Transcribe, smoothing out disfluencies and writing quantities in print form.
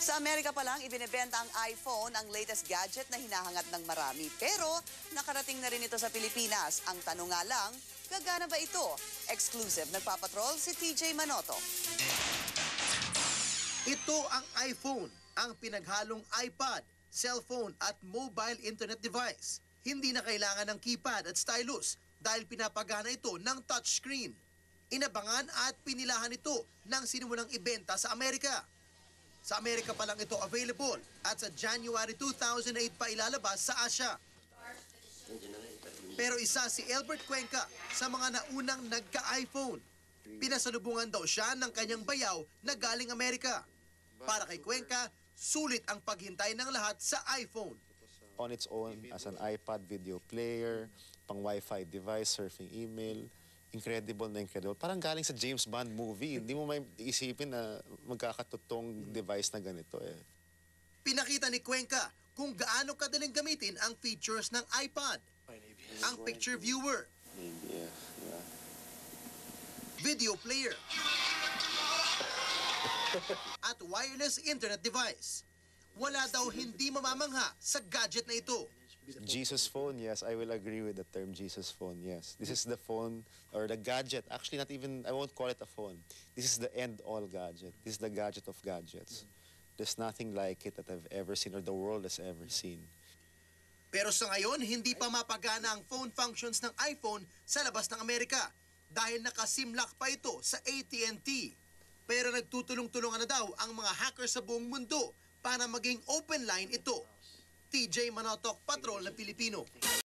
Sa Amerika pa lang, ibinebenta ang iPhone, ang latest gadget na hinahangat ng marami. Pero nakarating na rin ito sa Pilipinas. Ang tanong nga lang, gagana ba ito? Exclusive, nagpapatrol si TJ Manoto. Ito ang iPhone, ang pinaghalong iPad, cellphone at mobile internet device. Hindi na kailangan ng keypad at stylus dahil pinapagana ito ng touchscreen. Inabangan at pinilahan ito ng sinimulang ibenta sa Amerika. Sa Amerika pa lang ito available at sa January 2008 pa ilalabas sa Asia. Pero isa si Albert Cuenca sa mga naunang nagka-iPhone. Pinasalubungan daw siya ng kanyang bayaw na galing Amerika. Para kay Cuenca, sulit ang paghintay ng lahat sa iPhone. On its own, as an iPad video player, pang Wi-Fi device, surfing email, incredible na incredible. Parang galing sa James Bond movie. Hindi mo may isipin na magkakatutong device na ganito eh. Pinakita ni Cuenca kung gaano kadaling gamitin ang features ng iPad. Ang picture viewer, Maybe, yeah. video player, at wireless internet device. Wala daw hindi mamamangha sa gadget na ito. Jesus phone, yes, I will agree with the term Jesus phone, yes. This is the phone or the gadget. Actually, not even, I won't call it a phone. This is the end-all gadget. This is the gadget of gadgets. There's nothing like it that I've ever seen or the world has ever seen. Pero sa ngayon, hindi pa mapagana ang phone functions ng iPhone sa labas ng Amerika dahil nakasimlock pa ito sa AT&T. Pero nagtutulong-tulungan na daw ang mga hackers sa buong mundo para maging open line ito. TJ Manotok, Patrol ng Pilipino.